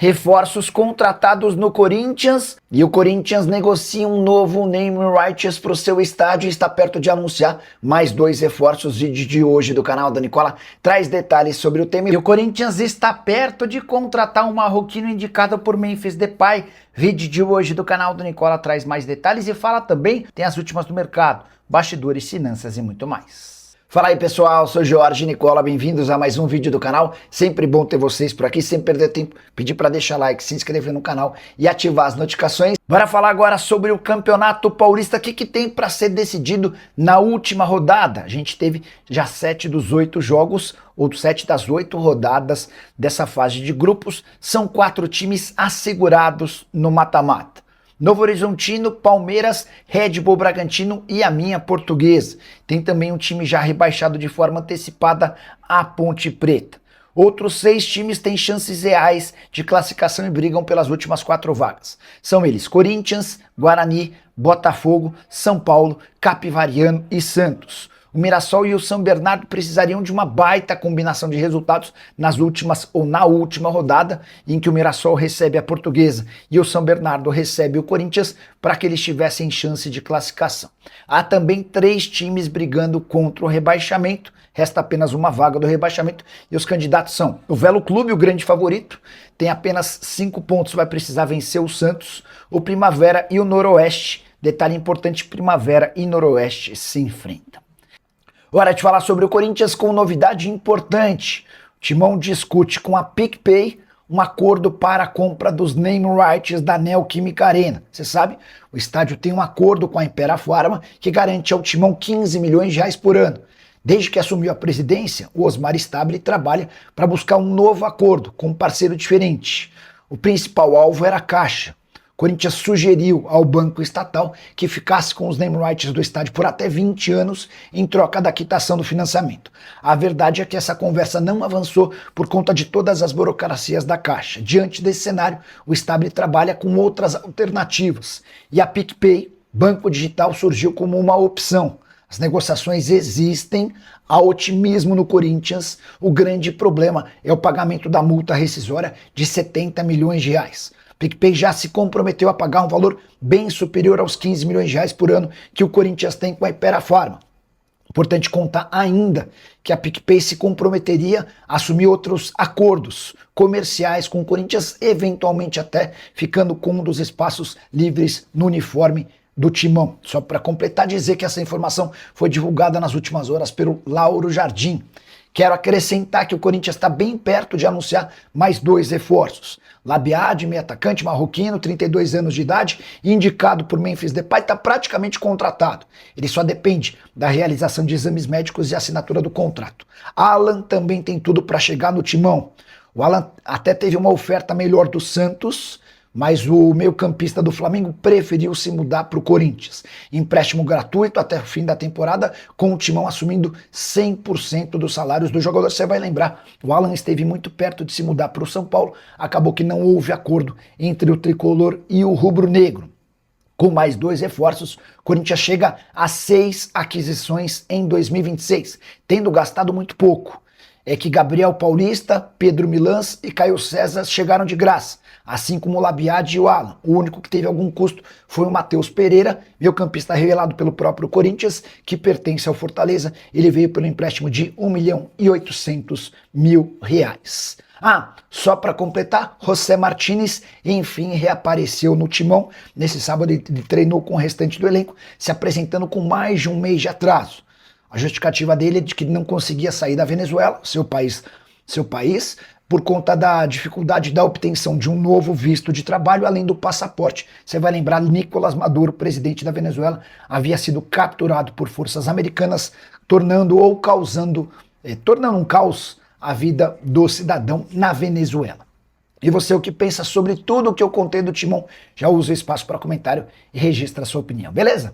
Reforços contratados no Corinthians e o Corinthians negocia um novo name rights para o seu estádio e está perto de anunciar mais 2 reforços. Vídeo de hoje do canal da Nicola traz detalhes sobre o tema. E o Corinthians está perto de contratar um marroquino indicado por Memphis Depay. Vídeo de hoje do canal da Nicola traz mais detalhes e fala também, tem as últimas do mercado, bastidores, finanças e muito mais. Fala aí pessoal, sou Jorge Nicola, bem-vindos a mais um vídeo do canal. Sempre bom ter vocês por aqui, sem perder tempo, pedir para deixar like, se inscrever no canal e ativar as notificações. Bora falar agora sobre o Campeonato Paulista, o que tem para ser decidido na última rodada. A gente teve já 7 dos 8 jogos, ou 7 das 8 rodadas dessa fase de grupos. São 4 times assegurados no mata-mata. Novo Horizontino, Palmeiras, Red Bull Bragantino e a minha Portuguesa. Tem também um time já rebaixado de forma antecipada, a Ponte Preta. Outros 6 times têm chances reais de classificação e brigam pelas últimas 4 vagas. São eles Corinthians, Guarani, Botafogo, São Paulo, Capivariano e Santos. O Mirassol e o São Bernardo precisariam de uma baita combinação de resultados nas últimas ou na última rodada, em que o Mirassol recebe a Portuguesa e o São Bernardo recebe o Corinthians, para que eles tivessem chance de classificação. Há também 3 times brigando contra o rebaixamento, resta apenas uma vaga do rebaixamento e os candidatos são o Velo Clube, o grande favorito, tem apenas 5 pontos, vai precisar vencer o Santos, o Primavera e o Noroeste. Detalhe importante, Primavera e Noroeste se enfrentam. Hora de falar sobre o Corinthians com novidade importante. O Timão discute com a PicPay um acordo para a compra dos name rights da Neoquímica Arena. Você sabe, o estádio tem um acordo com a Impera Pharma que garante ao Timão 15 milhões de reais por ano. Desde que assumiu a presidência, o Osmar Stabile trabalha para buscar um novo acordo com um parceiro diferente. O principal alvo era a Caixa. O Corinthians sugeriu ao banco estatal que ficasse com os name rights do estádio por até 20 anos em troca da quitação do financiamento. A verdade é que essa conversa não avançou por conta de todas as burocracias da Caixa. Diante desse cenário, o Stabile trabalha com outras alternativas e a PicPay, banco digital, surgiu como uma opção. As negociações existem, há otimismo no Corinthians, o grande problema é o pagamento da multa rescisória de 70 milhões de reais. PicPay já se comprometeu a pagar um valor bem superior aos 15 milhões de reais por ano que o Corinthians tem com a Impera Pharma. Importante contar ainda que a PicPay se comprometeria a assumir outros acordos comerciais com o Corinthians, eventualmente até ficando com um dos espaços livres no uniforme do Timão. Só para completar, dizer que essa informação foi divulgada nas últimas horas pelo Lauro Jardim. Quero acrescentar que o Corinthians está bem perto de anunciar mais 2 reforços. Labiade, meio atacante marroquino, 32 anos de idade, indicado por Memphis Depay, está praticamente contratado. Ele só depende da realização de exames médicos e assinatura do contrato. Alan também tem tudo para chegar no Timão. O Alan até teve uma oferta melhor do Santos, mas o meio-campista do Flamengo preferiu se mudar para o Corinthians. Empréstimo gratuito até o fim da temporada, com o Timão assumindo 100% dos salários do jogador. Você vai lembrar, o Alan esteve muito perto de se mudar para o São Paulo, acabou que não houve acordo entre o tricolor e o rubro-negro. Com mais 2 reforços, o Corinthians chega a 6 aquisições em 2026, tendo gastado muito pouco. É que Gabriel Paulista, Pedro Milans e Caio César chegaram de graça, assim como o Labiade e o Alan. O único que teve algum custo foi o Matheus Pereira, meio-campista revelado pelo próprio Corinthians, que pertence ao Fortaleza. Ele veio pelo empréstimo de R$1.800.000. Só para completar, José Martínez, enfim, reapareceu no Timão. Nesse sábado ele treinou com o restante do elenco, se apresentando com mais de um mês de atraso. A justificativa dele é de que não conseguia sair da Venezuela, seu país, por conta da dificuldade da obtenção de um novo visto de trabalho, além do passaporte. Você vai lembrar, Nicolás Maduro, presidente da Venezuela, havia sido capturado por forças americanas, tornando um caos a vida do cidadão na Venezuela. E você, o que pensa sobre tudo o que eu contei do Timão? Já usa o espaço para comentário e registra a sua opinião, beleza?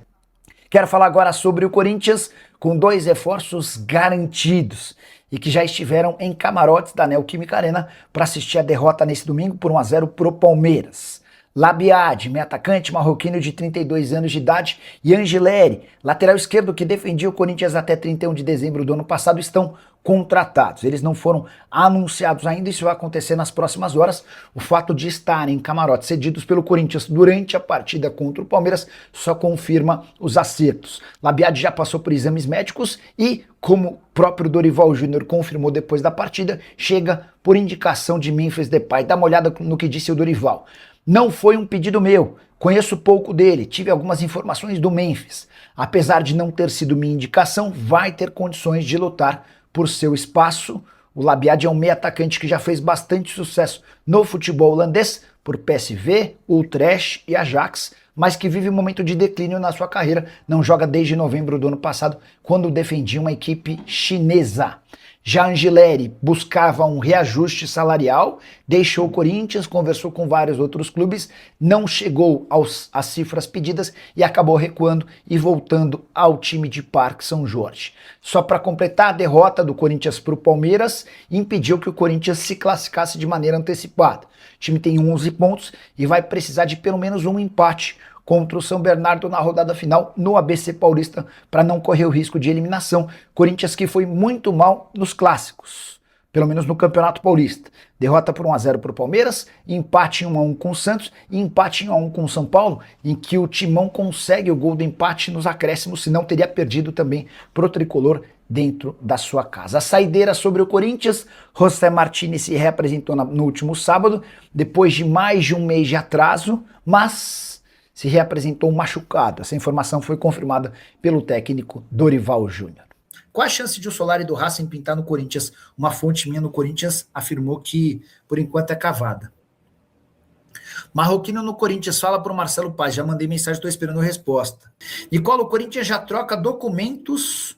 Quero falar agora sobre o Corinthians com 2 reforços garantidos e que já estiveram em camarotes da Neoquímica Arena para assistir a derrota nesse domingo por 1-0 pro Palmeiras. Labiad, meio atacante marroquino de 32 anos de idade, e Angileri, lateral esquerdo que defendia o Corinthians até 31 de dezembro do ano passado, estão contratados. Eles não foram anunciados ainda, isso vai acontecer nas próximas horas. O fato de estarem em camarotes cedidos pelo Corinthians durante a partida contra o Palmeiras só confirma os acertos. Labiad já passou por exames médicos e, como o próprio Dorival Júnior confirmou depois da partida, chega por indicação de Memphis Depay. Dá uma olhada no que disse o Dorival. Não foi um pedido meu, conheço pouco dele, tive algumas informações do Memphis. Apesar de não ter sido minha indicação, vai ter condições de lutar por seu espaço. O Labiad é um meio atacante que já fez bastante sucesso no futebol holandês, por PSV, Utrecht e Ajax, mas que vive um momento de declínio na sua carreira, não joga desde novembro do ano passado, quando defendia uma equipe chinesa. Já Angileri buscava um reajuste salarial, deixou o Corinthians, conversou com vários outros clubes, não chegou às cifras pedidas e acabou recuando e voltando ao time de Parque São Jorge. Só para completar, a derrota do Corinthians para o Palmeiras impediu que o Corinthians se classificasse de maneira antecipada. O time tem 11 pontos e vai precisar de pelo menos um empate contra o São Bernardo na rodada final no ABC Paulista para não correr o risco de eliminação. Corinthians que foi muito mal nos clássicos, pelo menos no Campeonato Paulista. Derrota por 1-0 para o Palmeiras, empate em 1-1 com o Santos e empate em 1-1 com o São Paulo, em que o Timão consegue o gol do empate nos acréscimos, senão teria perdido também pro tricolor dentro da sua casa. A saideira sobre o Corinthians, José Martínez se reapresentou no último sábado, depois de mais de um mês de atraso, mas se reapresentou machucado. Essa informação foi confirmada pelo técnico Dorival Júnior. Qual a chance de o Solari do Racing pintar no Corinthians? Uma fonte minha no Corinthians afirmou que, por enquanto, é cavada. Marroquino no Corinthians, fala para o Marcelo Paz. Já mandei mensagem, estou esperando a resposta. Nicola, o Corinthians já troca documentos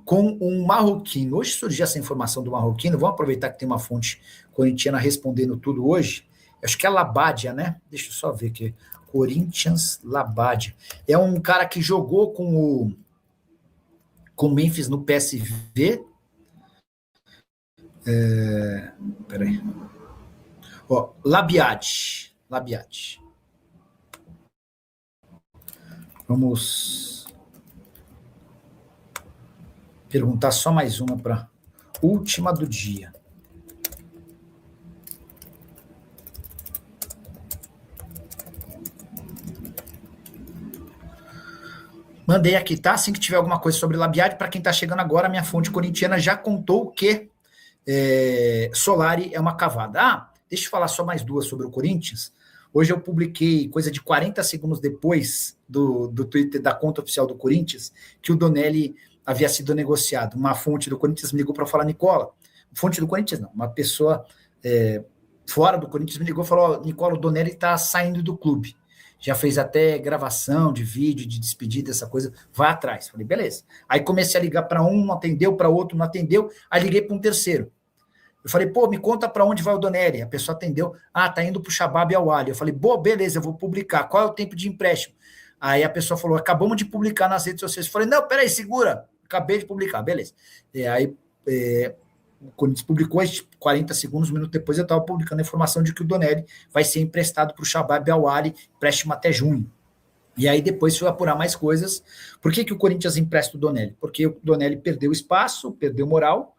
com um marroquino. Hoje surgiu essa informação do marroquino. Vamos aproveitar que tem uma fonte corintiana respondendo tudo hoje. Acho que é a Labadia, né? Deixa eu só ver aqui. Corinthians Labadia. É um cara que jogou com o Memphis no PSV. Peraí. Ó, Labiad. Vamos perguntar só mais uma para última do dia. Mandei aqui, tá? Assim que tiver alguma coisa sobre Labiad, para quem está chegando agora, minha fonte corintiana já contou que Solari é uma cavada. Ah, deixa eu falar só mais duas sobre o Corinthians. Hoje eu publiquei, coisa de 40 segundos depois do Twitter da conta oficial do Corinthians, que o Donelli havia sido negociado. Uma fonte do Corinthians me ligou para falar, Nicola, fonte do Corinthians não, uma pessoa fora do Corinthians me ligou e falou, Nicola, o Donelli está saindo do clube. Já fez até gravação de vídeo, de despedida, essa coisa, vai atrás. Falei, beleza. Aí comecei a ligar para um, não atendeu, para outro, não atendeu, aí liguei para um terceiro. Eu falei, pô, me conta para onde vai o Donelli. A pessoa atendeu, tá indo para o Shabab Al-Wali. Eu falei, boa, beleza, eu vou publicar. Qual é o tempo de empréstimo? Aí a pessoa falou, acabamos de publicar nas redes sociais. Eu falei, não, peraí, segura. Acabei de publicar, beleza. Aí o Corinthians publicou, 40 segundos, um minuto depois eu estava publicando a informação de que o Donelli vai ser emprestado para o Shabab Al-Wali, empréstimo até junho. E aí depois foi apurar mais coisas. Por que o Corinthians empresta o Donelli? Porque o Donelli perdeu espaço, perdeu moral,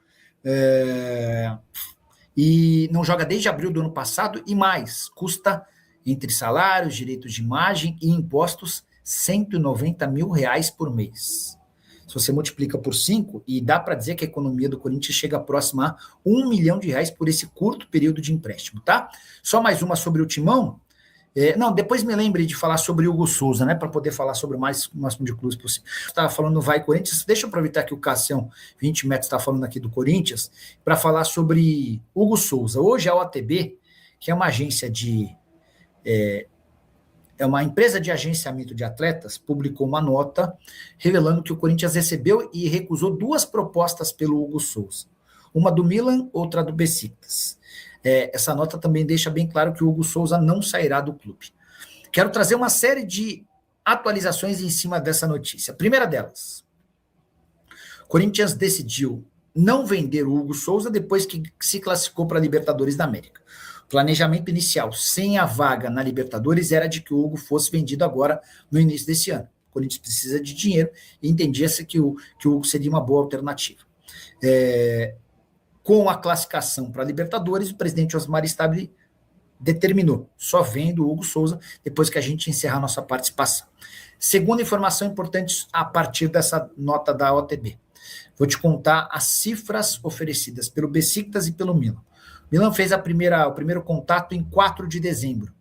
e não joga desde abril do ano passado, e mais, custa, entre salários, direitos de imagem e impostos, R$190 mil por mês. Se você multiplica por 5, e dá para dizer que a economia do Corinthians chega próxima a R$1 milhão por esse curto período de empréstimo, tá? Só mais uma sobre o Timão. Não, depois me lembre de falar sobre o Hugo Souza, né? Para poder falar sobre o máximo de clubes possível. Você estava falando Vai Corinthians, deixa eu aproveitar que o Cassião 20 metros está falando aqui do Corinthians, para falar sobre Hugo Souza. Hoje a OTB, que é uma agência uma empresa de agenciamento de atletas, publicou uma nota revelando que o Corinthians recebeu e recusou 2 propostas pelo Hugo Souza. Uma do Milan, outra do Besiktas. Essa nota também deixa bem claro que o Hugo Souza não sairá do clube. Quero trazer uma série de atualizações em cima dessa notícia. A primeira delas, o Corinthians decidiu não vender o Hugo Souza depois que se classificou para a Libertadores da América. O planejamento inicial, sem a vaga na Libertadores, era de que o Hugo fosse vendido agora no início desse ano. O Corinthians precisa de dinheiro e entendia-se que o Hugo seria uma boa alternativa. Com a classificação para a Libertadores, o presidente Osmar Stabile determinou, só vendo o Hugo Souza depois que a gente encerrar a nossa participação. Segunda informação importante a partir dessa nota da OTB. Vou te contar as cifras oferecidas pelo Besiktas e pelo Milan. O Milan fez o primeiro contato em 4 de dezembro.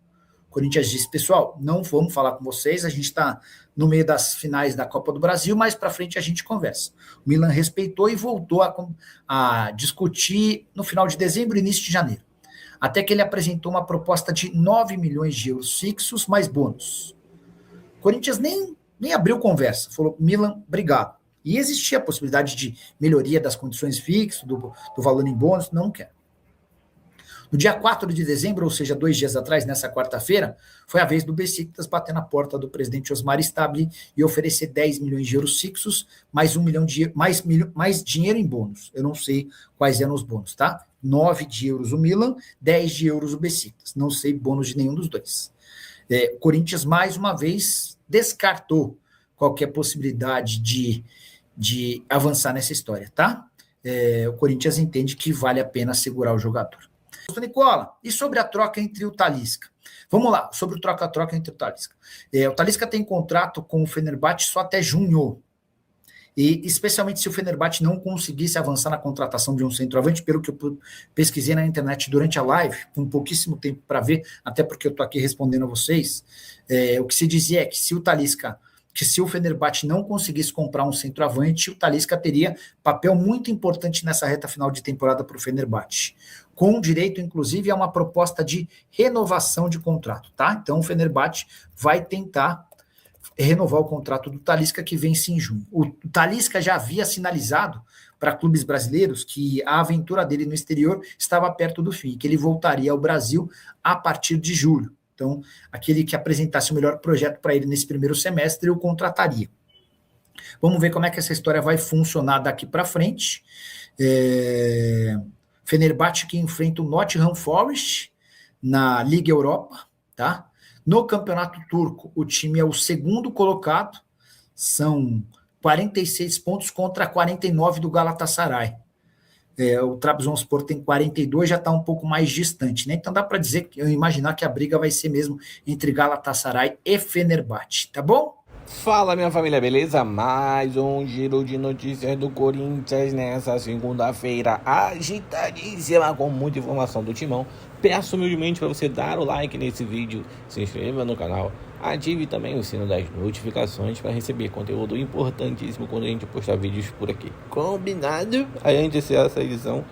O Corinthians disse, pessoal, não vamos falar com vocês, a gente está no meio das finais da Copa do Brasil, mais para frente a gente conversa. O Milan respeitou e voltou a discutir no final de dezembro e início de janeiro. Até que ele apresentou uma proposta de 9 milhões de euros fixos mais bônus. O Corinthians nem abriu conversa, falou, Milan, obrigado. E existia a possibilidade de melhoria das condições fixas, do valor em bônus, não quero. No dia 4 de dezembro, ou seja, 2 dias atrás, nessa quarta-feira, foi a vez do Besiktas bater na porta do presidente Osmar Stabile e oferecer 10 milhões de euros fixos, mais mais dinheiro em bônus. Eu não sei quais eram os bônus, tá? 9 de euros o Milan, 10 de euros o Besiktas. Não sei bônus de nenhum dos dois. O Corinthians, mais uma vez, descartou qualquer possibilidade de avançar nessa história, tá? O Corinthians entende que vale a pena segurar o jogador. Nicola, e sobre a troca entre o Talisca? Vamos lá, sobre o troca-troca entre o Talisca. O Talisca tem contrato com o Fenerbahçe só até junho. E especialmente se o Fenerbahçe não conseguisse avançar na contratação de um centroavante, pelo que eu pesquisei na internet durante a live, com pouquíssimo tempo para ver, até porque eu estou aqui respondendo a vocês, o que se dizia é que se o Fenerbahçe não conseguisse comprar um centroavante, o Talisca teria papel muito importante nessa reta final de temporada para o Fenerbahçe, com direito, inclusive, a uma proposta de renovação de contrato, tá? Então, o Fenerbahçe vai tentar renovar o contrato do Talisca, que vence em junho. O Talisca já havia sinalizado para clubes brasileiros que a aventura dele no exterior estava perto do fim, que ele voltaria ao Brasil a partir de julho. Então, aquele que apresentasse o melhor projeto para ele nesse primeiro semestre, o contrataria. Vamos ver como é que essa história vai funcionar daqui para frente. Fenerbahçe que enfrenta o Nottingham Forest na Liga Europa, tá? No Campeonato Turco, o time é o segundo colocado, são 46 pontos contra 49 do Galatasaray. O Trabzonspor tem 42, já está um pouco mais distante, né? Então dá para dizer, eu imaginar que a briga vai ser mesmo entre Galatasaray e Fenerbahçe, tá bom? Fala, minha família, beleza? Mais um giro de notícias do Corinthians nessa segunda-feira agitadíssima, com muita informação do Timão. Peço humildemente para você dar o like nesse vídeo, se inscreva no canal, ative também o sino das notificações para receber conteúdo importantíssimo quando a gente postar vídeos por aqui. Combinado? A gente encerra essa edição.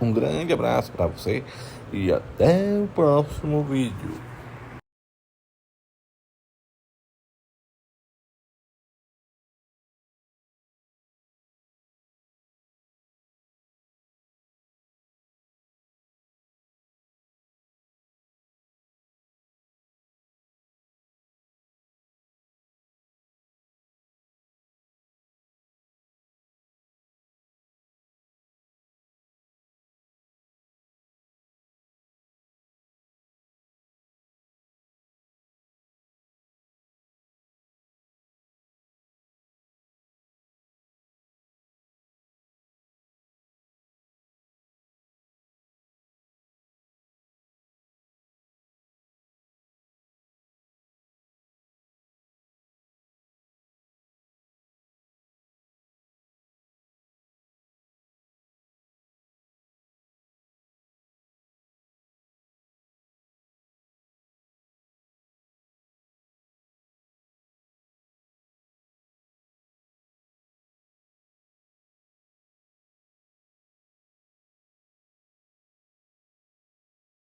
Um grande abraço para você e até o próximo vídeo.